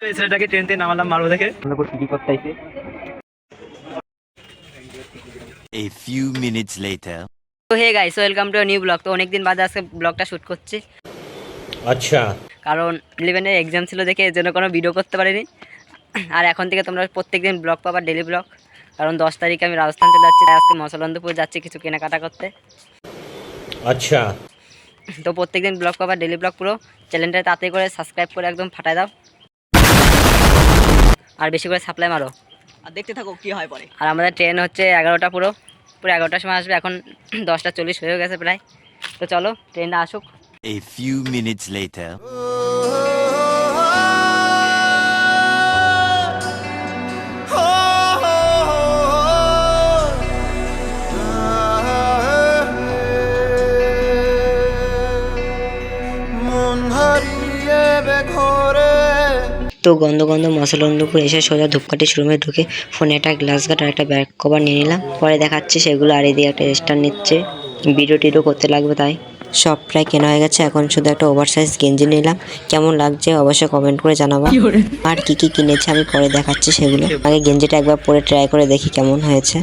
এই ছেলেটাকে ট্রেনতে নামালাম মারবো দেখে কি করতে আইছে। A few minutes later. তো hey guys, welcome to new blog. তো অনেকদিন বাদে আজকে ব্লগটা শ্যুট করছি, আচ্ছা কারণ 11-এর এক্সাম ছিল দেখে এর জন্য কোনো ভিডিও করতে পারিনি। আর এখন থেকে তোমরা প্রত্যেকদিন ব্লগ পাবা, ডেলি ব্লগ। কারণ 10 তারিখে আমি রাজস্থান চলে যাচ্ছি, আজকে মসলন্দপুর যাচ্ছি কিছু কেনাকাটা করতে। আচ্ছা তো প্রত্যেকদিন ব্লগ পাবা, ডেলি ব্লগ। পুরো চ্যানেলটা তাড়াতাড়ি করে সাবস্ক্রাইব করে একদম ফাটাই দাও, আর বেশি করে সাপ্লাই মারো, আর দেখতে থাকো কি হয় পরে। আর আমাদের ট্রেন হচ্ছে 11টা, পুরো 11টার সময় আসবে। এখন 10টা 40 হয়ে গেছে প্রায়। তো চলো ট্রেনটা আসুক। A few minutes later. তো গন্ধ গন্ধ মসলন্দপুর এসে সোজা ধূপকাঠি শোরুমে ঢুকে ফোনে একটা গ্লাস গার্ড আর একটা ব্যাক কভার নিয়ে নিলাম। পরে দেখাচ্ছি সেগুলো, আর এদিকে একটা স্ট্যান্ড নিচ্ছে, ভিডিও টিডিও করতে লাগবে তাই। সব প্রায় কেনা হয়ে গেছে, এখন শুধু একটা ওভারসাইজ গেঞ্জি নিলাম। কেমন লাগছে অবশ্যই কমেন্ট করে জানাবা। আর কি কি কিনেছে আমি পরে দেখাচ্ছি সেগুলো। আগে গেঞ্জিটা একবার পরে ট্রাই করে দেখি কেমন হয়েছে।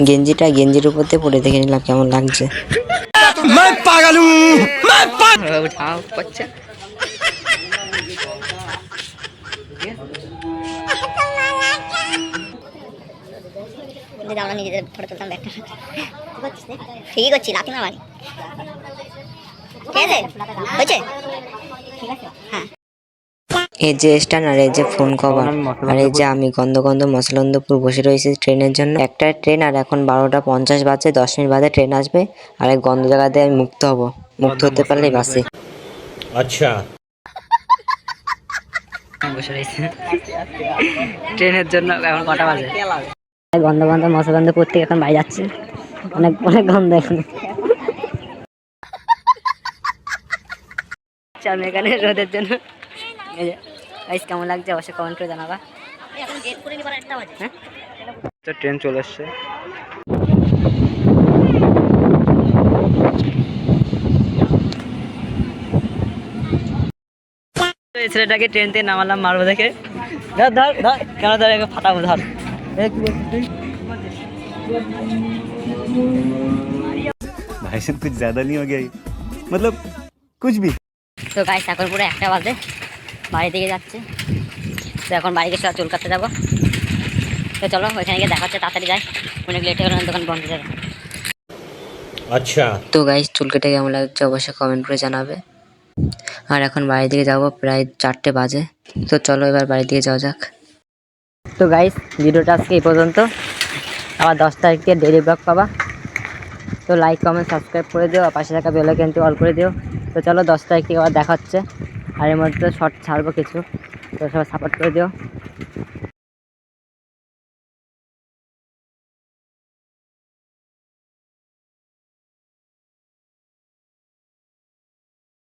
গেঞ্জির উপর দিয়ে পরে দেখে নিলাম কেমন লাগছে। আমরা নিজেদের ফটো তুলতাম একটা ঠিকই করছি লাথি মারি ঠিক আছে হয়েছে ঠিক আছে হ্যাঁ। এই যে স্ট্যান্ড আর এই যে ফোন কভার, আর এই যে আমি গন্ধ গন্ধ মসলন্দপুর বসে রয়েছি ট্রেনের জন্য। একটা ট্রেন, আর এখন 12টা 50 বাজে, 10 মিনিট বাদে ট্রেন আসবে। আর এই গন্ধ জায়গাতে আমি মুক্ত হব, মুক্ত হতে পারলেই বাসে। আচ্ছা বসে রয়েছে ট্রেনের জন্য। এখন কটা বাজে? গন্ধ গন্ধ মসলন্দপুর থেকে এখন বাইরে যাচ্ছে, অনেক অনেক গন্ধ এখন। আমি এখানে রোদের জন্য। এই যে গাইস, কেমন লাগছে অবশ্যই কমেন্ট করে জানাবা। এখন গেট করে নিবার একটা বাজে হ্যাঁ, ট্রেন চলে এসছে। এই ছেলেটাকে ট্রেন থেকে নামালাম মারবো দেখে। ধর ধর ধর, কেন ধর, ফাটাবো ধর। भाई साहब कुछ ज्यादा नहीं हो गया ये? मतलब कुछ भी। তো গাইস, এখন পুরো 1টা বাজে, বাড়ি দিকে যাচ্ছে। তো এখন বাড়িতে সব চুল কাটতে যাবো। তো চলো ওইখানে গিয়ে দেখা হচ্ছে, তাড়াতাড়ি যাই, অনেক লেট হয়ে গেল, দোকান বন্ধ হয়ে যাবে। আচ্ছা তো গাইস, চুল কেটে কেমন লাগছে অবশ্যই কমেন্ট করে জানাবে। আর এখন বাড়ি দিকে যাবো, প্রায় 4টে বাজে। তো চলো এবার বাড়ি দিকে যাওয়া যাক। তো গাইস, ভিডিওটা আজকে এই পর্যন্ত। আবার 10 তারিখ থেকে ডেইলি ব্লগ পাবা। তো লাইক কমেন্ট সাবস্ক্রাইব করে দিও, আর পাশে থাকা বেল আইকনটি অল করে দিও। তো চলো 10 তারিখ থেকে আবার দেখা হচ্ছে, আর এর মধ্যে শর্ট ছাড়বো কিছু। তো সবাই সাপোর্ট করে দিও।